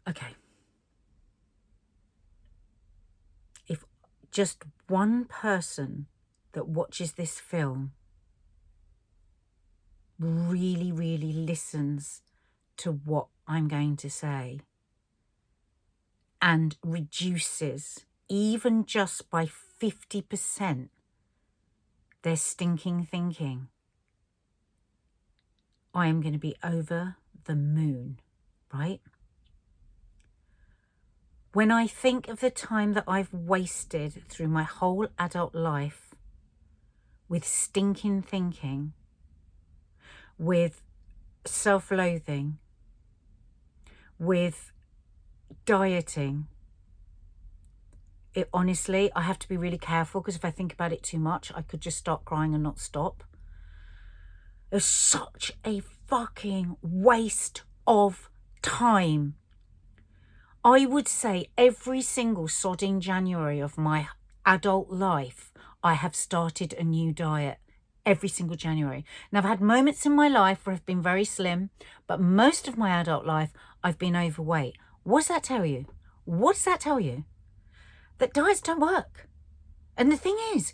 Okay. If just one person that watches this film really, really listens to what I'm going to say and reduces even just by 50% their stinking thinking, I am going to be over the moon, right? When I think of the time that I've wasted through my whole adult life with stinking thinking, with self-loathing, with dieting, it honestly, I have to be really careful because if I think about it too much, I could just start crying and not stop. It's such a fucking waste of time. I would say every single sodding January of my adult life, I have started a new diet. Every single January. Now, I've had moments in my life where I've been very slim, but most of my adult life, I've been overweight. What does that tell you? What does that tell you? That diets don't work. And the thing is,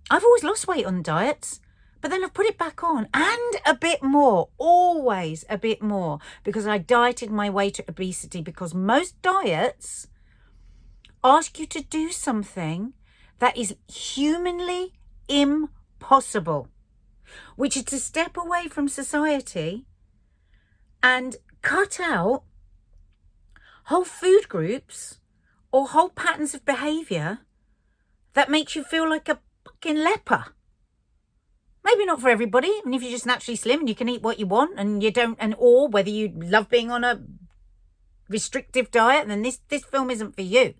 I've always lost weight on diets, but then I've put it back on and a bit more, always a bit more, because I dieted my way to obesity, because most diets ask you to do something that is humanly impossible, which is to step away from society and cut out whole food groups or whole patterns of behavior that makes you feel like a fucking leper. Maybe not for everybody. I mean, if you're just naturally slim and you can eat what you want and you don't, or whether you love being on a restrictive diet, then this film isn't for you.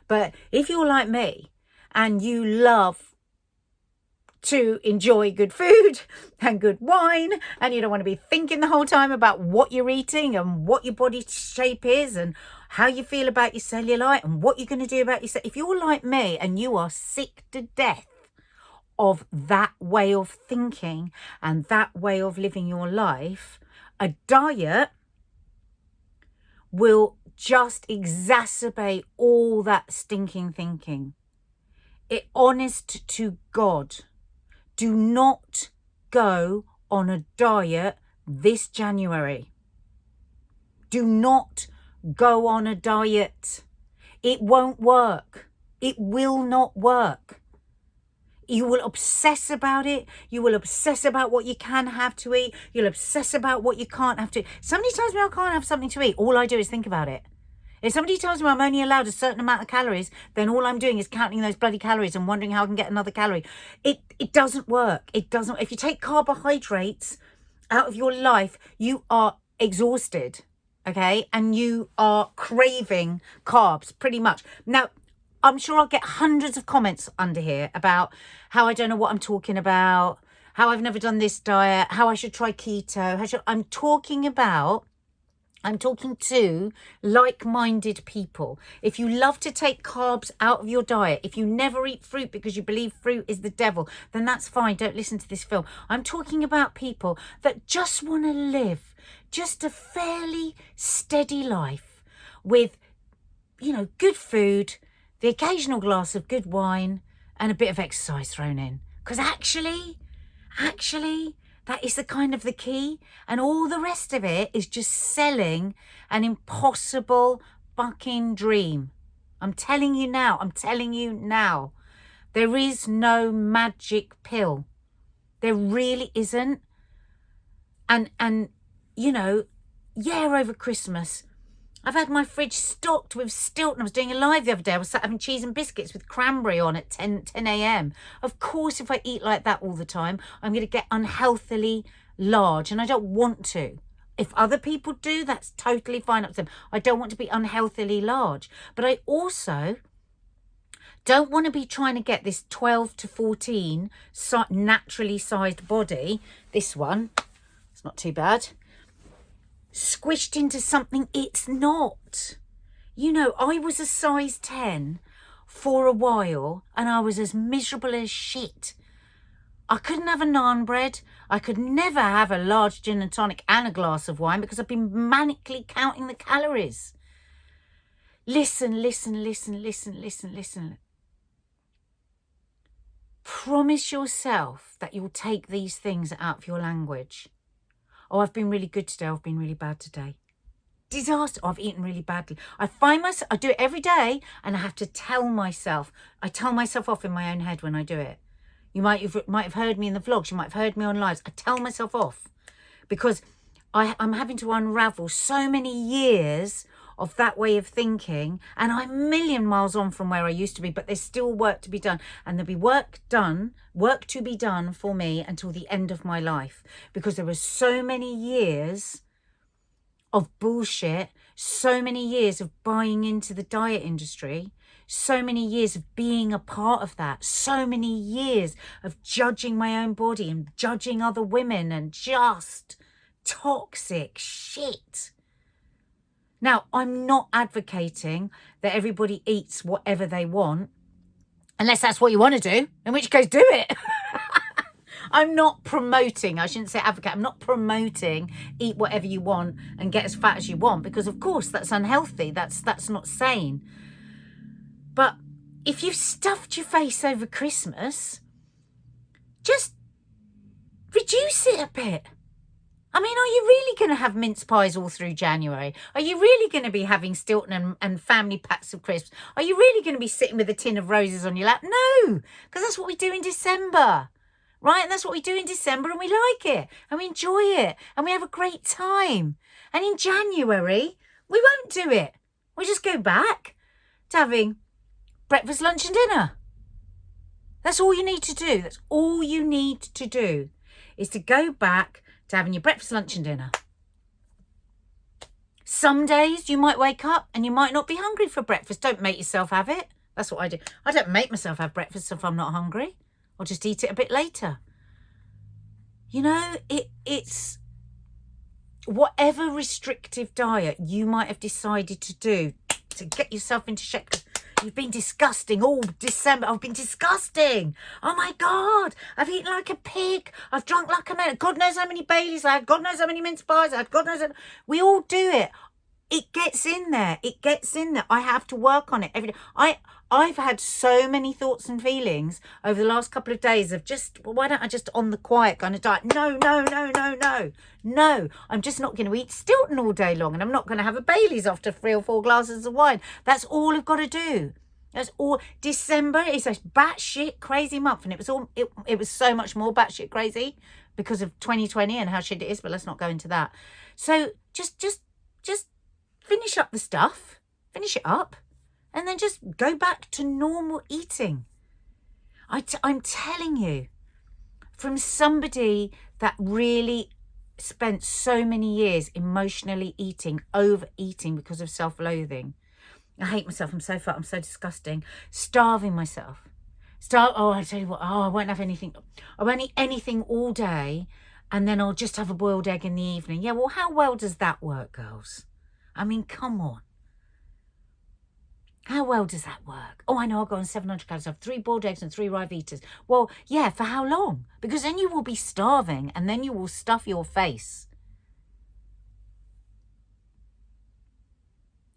But if you're like me and you love to enjoy good food and good wine, and you don't want to be thinking the whole time about what you're eating and what your body shape is and how you feel about your cellulite and what you're going to do about yourself, if you're like me and you are sick to death of that way of thinking and that way of living your life, a diet will just exacerbate all that stinking thinking. Honest to God, do not go on a diet this January. Do not go on a diet. It won't work. It will not work. You will obsess about it. You will obsess about what you can have to eat. You'll obsess about what you can't have to eat. Somebody tells me I can't have something to eat. All I do is think about it. If somebody tells me I'm only allowed a certain amount of calories, then all I'm doing is counting those bloody calories and wondering how I can get another calorie. It doesn't work. It doesn't. If you take carbohydrates out of your life, you are exhausted, okay? And you are craving carbs pretty much. Now, I'm sure I'll get hundreds of comments under here about how I don't know what I'm talking about, how I've never done this diet, how I should try keto. I'm talking to like-minded people. If you love to take carbs out of your diet, if you never eat fruit because you believe fruit is the devil, then that's fine. Don't listen to this film. I'm talking about people that just want to live just a fairly steady life with, good food, the occasional glass of good wine, and a bit of exercise thrown in. Because actually, that is the key. And all the rest of it is just selling an impossible fucking dream. I'm telling you now. There is no magic pill. There really isn't. And over Christmas, I've had my fridge stocked with Stilton. I was doing a live the other day. I was sat having cheese and biscuits with cranberry on at 10 a.m. Of course, if I eat like that all the time, I'm going to get unhealthily large, and I don't want to. If other people do, that's totally fine up to them. I don't want to be unhealthily large. But I also don't want to be trying to get this 12 to 14 naturally sized body. This one, it's not too bad. Squished into something it's not. I was a size 10 for a while and I was as miserable as shit. I couldn't have a naan bread. I could never have a large gin and tonic and a glass of wine because I've been manically counting the calories. Listen, listen, listen, listen, listen, listen. Promise yourself that you'll take these things out of your language. Oh, I've been really good today. I've been really bad today. Disaster. Oh, I've eaten really badly. I find myself, I do it every day, and I have to tell myself. I tell myself off in my own head when I do it. You might have heard me in the vlogs. You might have heard me on lives. I tell myself off because I'm having to unravel so many years of that way of thinking, and I'm a million miles on from where I used to be, but there's still work to be done, and there'll be work to be done for me until the end of my life, because there were so many years of bullshit, so many years of buying into the diet industry, so many years of being a part of that, so many years of judging my own body and judging other women and just toxic shit. Now, I'm not advocating that everybody eats whatever they want, unless that's what you want to do, in which case do it. I'm not promoting, I shouldn't say advocate, I'm not promoting eat whatever you want and get as fat as you want, because of course that's unhealthy, that's not sane. But if you've stuffed your face over Christmas, just reduce it a bit. I mean, are you really going to have mince pies all through January? Are you really going to be having Stilton and family packs of crisps? Are you really going to be sitting with a tin of roses on your lap? No, because that's what we do in December, right? And that's what we do in December, and we like it, and we enjoy it, and we have a great time. And in January, we won't do it. We'll just go back to having breakfast, lunch and dinner. That's all you need to do. That's all you need to do, is to go back to having your breakfast, lunch and dinner. Some days you might wake up and you might not be hungry for breakfast. Don't make yourself have it. That's what I do. I don't make myself have breakfast if I'm not hungry. I'll just eat it a bit later. You know, it's whatever restrictive diet you might have decided to do to get yourself into shape. You've been disgusting all December. I've been disgusting. Oh my God. I've eaten like a pig. I've drunk like a man. God knows how many Baileys I had. God knows how many mince pies I had. God knows how... We all do it. It gets in there. It gets in there. I have to work on it every day. I've had so many thoughts and feelings over the last couple of days of just, well, why don't I just on the quiet kind of diet? No. No, I'm just not going to eat Stilton all day long, and I'm not going to have a Baileys after 3 or 4 glasses of wine. That's all I've got to do. That's all. December is a batshit crazy month, and it was so much more batshit crazy because of 2020 and how shit it is, but let's not go into that. So just finish up the stuff, finish it up, and then just go back to normal eating. I'm telling you, from somebody that really spent so many years emotionally eating, overeating because of self-loathing. I hate myself. I'm so fat. I'm so disgusting. Starving myself. Oh, I tell you what. Oh, I won't have anything. I won't eat anything all day, and then I'll just have a boiled egg in the evening. Yeah, well, how well does that work, girls? I mean, come on. How well does that work? Oh, I know, I'll go on 700 calories. I have 3 boiled eggs and 3 Rivitas. Well, yeah, for how long? Because then you will be starving, and then you will stuff your face.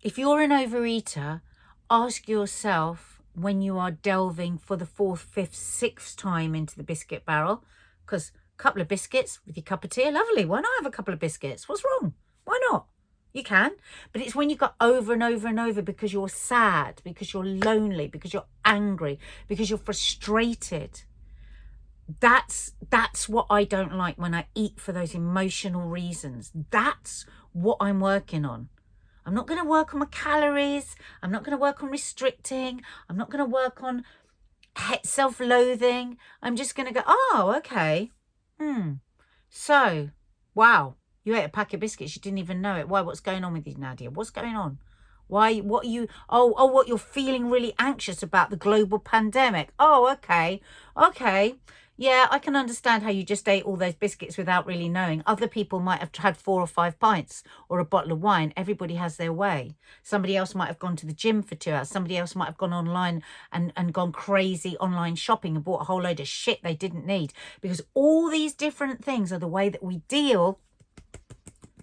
If you're an overeater, ask yourself when you are delving for the 4th, 5th, 6th time into the biscuit barrel, because a couple of biscuits with your cup of tea are lovely. Why not have a couple of biscuits? What's wrong? Why not? You can, but it's when you go over and over and over because you're sad, because you're lonely, because you're angry, because you're frustrated. That's what I don't like when I eat for those emotional reasons. That's what I'm working on. I'm not going to work on my calories. I'm not going to work on restricting. I'm not going to work on self-loathing. I'm just going to go, oh, okay. So, wow. You ate a packet of biscuits. You didn't even know it. Why? What's going on with you, Nadia? What's going on? Why? What are you? Oh, what? You're feeling really anxious about the global pandemic. Oh, okay. Yeah, I can understand how you just ate all those biscuits without really knowing. Other people might have had 4 or 5 pints or a bottle of wine. Everybody has their way. Somebody else might have gone to the gym for 2 hours. Somebody else might have gone online and gone crazy online shopping and bought a whole load of shit they didn't need. Because all these different things are the way that we deal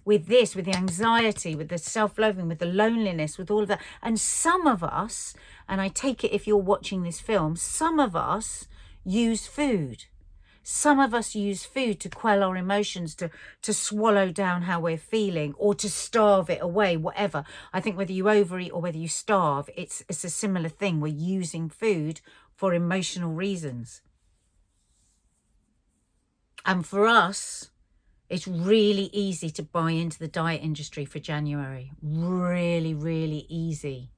with this, with the anxiety, with the self-loathing, with the loneliness, with all of that. And some of us, and I take it if you're watching this film, some of us use food. Some of us use food to quell our emotions, to swallow down how we're feeling, or to starve it away, whatever. I think whether you overeat or whether you starve, it's a similar thing. We're using food for emotional reasons. And for us, it's really easy to buy into the diet industry for January. Really, really easy.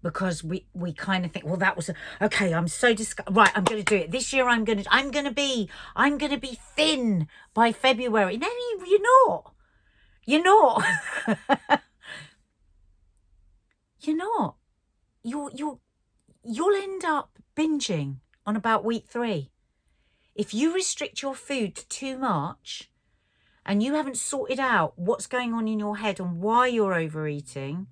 Because we kind of think, well, that was okay. I'm so right. I'm going to do it this year. I'm going to be thin by February. No, you're not. You're not. You're not. You'll end up binging on about week 3. If you restrict your food too much, and you haven't sorted out what's going on in your head and why you're overeating,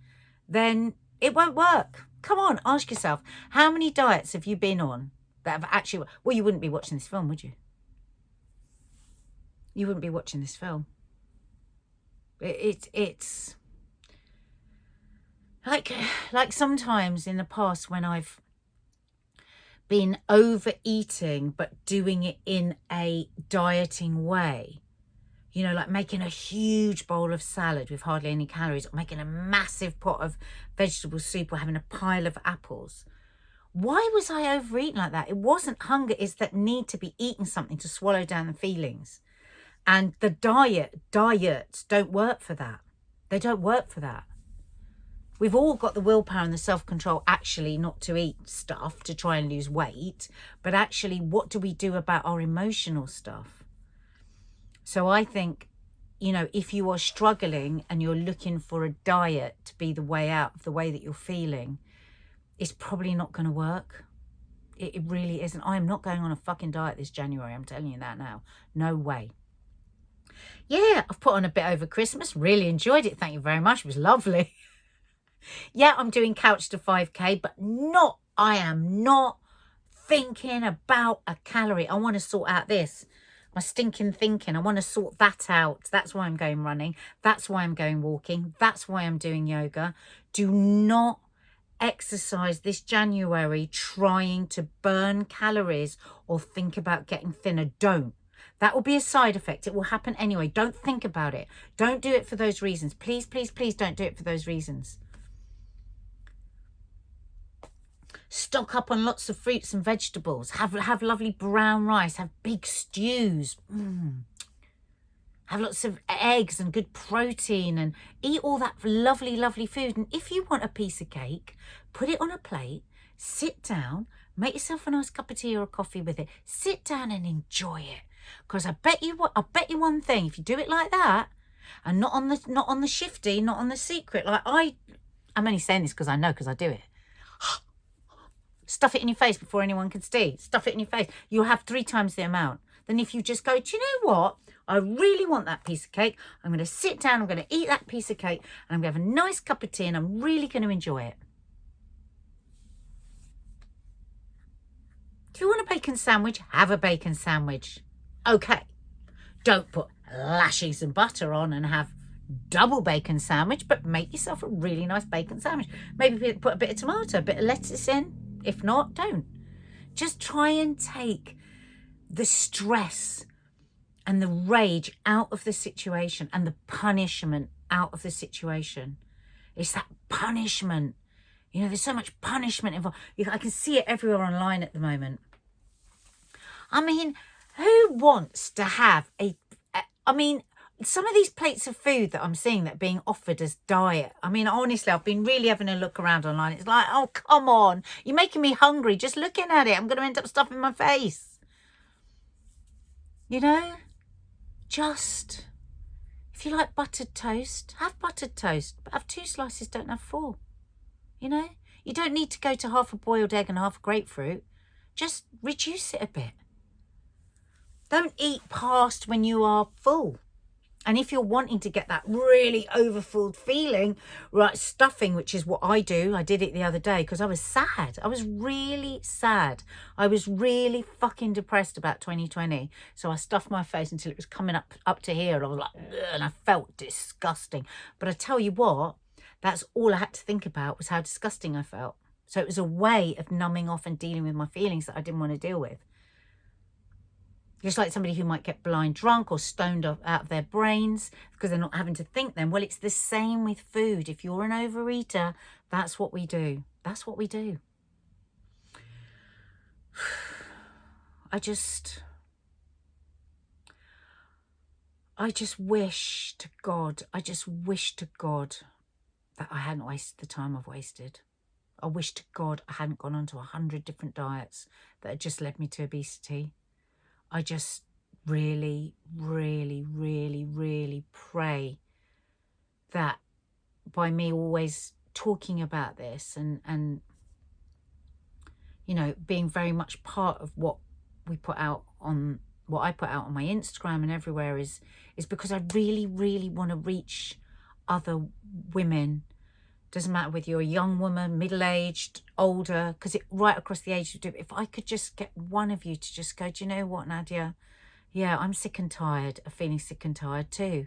then it won't work. Come on, ask yourself, how many diets have you been on that have actually... Well, you wouldn't be watching this film, would you? You wouldn't be watching this film. It's like sometimes in the past when I've been overeating but doing it in a dieting way. You know, like making a huge bowl of salad with hardly any calories, or making a massive pot of vegetable soup, or having a pile of apples. Why was I overeating like that? It wasn't hunger. It's that need to be eating something to swallow down the feelings. And the diets don't work for that. They don't work for that. We've all got the willpower and the self-control actually not to eat stuff to try and lose weight. But actually, what do we do about our emotional stuff? So I think, you know, if you are struggling and you're looking for a diet to be the way out of the way that you're feeling, it's probably not going to work. It really isn't. I am not going on a fucking diet this January. I'm telling you that now. No way. Yeah, I've put on a bit over Christmas. Really enjoyed it. Thank you very much. It was lovely. Yeah, I'm doing couch to 5K, but I am not thinking about a calorie. I want to sort out this. My stinking thinking. I want to sort that out. That's why I'm going running. That's why I'm going walking. That's why I'm doing yoga. Do not exercise this January trying to burn calories or think about getting thinner. Don't. That will be a side effect. It will happen anyway. Don't think about it. Don't do it for those reasons. Please, please, please don't do it for those reasons. Stock up on lots of fruits and vegetables. Have lovely brown rice. Have big stews. Have lots of eggs and good protein, and eat all that lovely, lovely food. And if you want a piece of cake, put it on a plate, sit down, make yourself a nice cup of tea or a coffee with it. Sit down and enjoy it. Because I bet you one thing, if you do it like that, and not on the shifty, not on the secret, like I'm only saying this because I know, because I do it. Stuff it in your face before anyone can see. Stuff it in your face. You'll have 3 times the amount. Then if you just go, do you know what? I really want that piece of cake. I'm going to sit down. I'm going to eat that piece of cake. And I'm going to have a nice cup of tea. And I'm really going to enjoy it. If you want a bacon sandwich, have a bacon sandwich. Okay. Don't put lashes and butter on and have double bacon sandwich. But make yourself a really nice bacon sandwich. Maybe put a bit of tomato, a bit of lettuce in. If not, don't. Just try and take the stress and the rage out of the situation and the punishment out of the situation. It's that punishment. You know, there's so much punishment involved. I can see it everywhere online at the moment. I mean, who wants to have some of these plates of food that I'm seeing that are being offered as diet. I mean, honestly, I've been really having a look around online. It's like, oh, come on. You're making me hungry just looking at it. I'm going to end up stuffing my face. You know, just, if you like buttered toast, have buttered toast. But have 2 slices, don't have 4. You know, you don't need to go to half a boiled egg and half a grapefruit. Just reduce it a bit. Don't eat past when you are full. And if you're wanting to get that really overfilled feeling, right, stuffing, which is what I do. I did it the other day because I was sad. I was really sad. I was really fucking depressed about 2020. So I stuffed my face until it was coming up to here. And I was like, ugh, and I felt disgusting. But I tell you what, that's all I had to think about was how disgusting I felt. So it was a way of numbing off and dealing with my feelings that I didn't want to deal with. Just like somebody who might get blind drunk or stoned out of their brains because they're not having to think then. Well, it's the same with food. If you're an overeater, that's what we do. That's what we do. I just wish to God, that I hadn't wasted the time I've wasted. I wish to God I hadn't gone on to 100 different diets that had just led me to obesity. I just really, really, really, really pray that by me always talking about this and you know, being very much part of what we put out on, what I put out on my Instagram and everywhere is because I really, really want to reach other women. Doesn't matter whether you're a young woman, middle-aged, older, because it right across the age. If I could just get one of you to just go, do you know what, Nadia? Yeah, I'm sick and tired of feeling sick and tired too.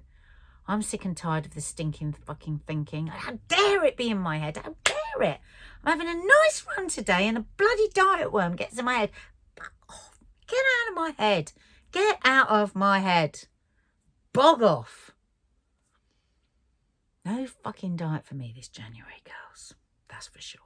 I'm sick and tired of the stinking fucking thinking. How dare it be in my head? How dare it? I'm having a nice run today and a bloody diet worm gets in my head. Fuck off. Get out of my head. Get out of my head. Bog off. No fucking diet for me this January, girls. That's for sure.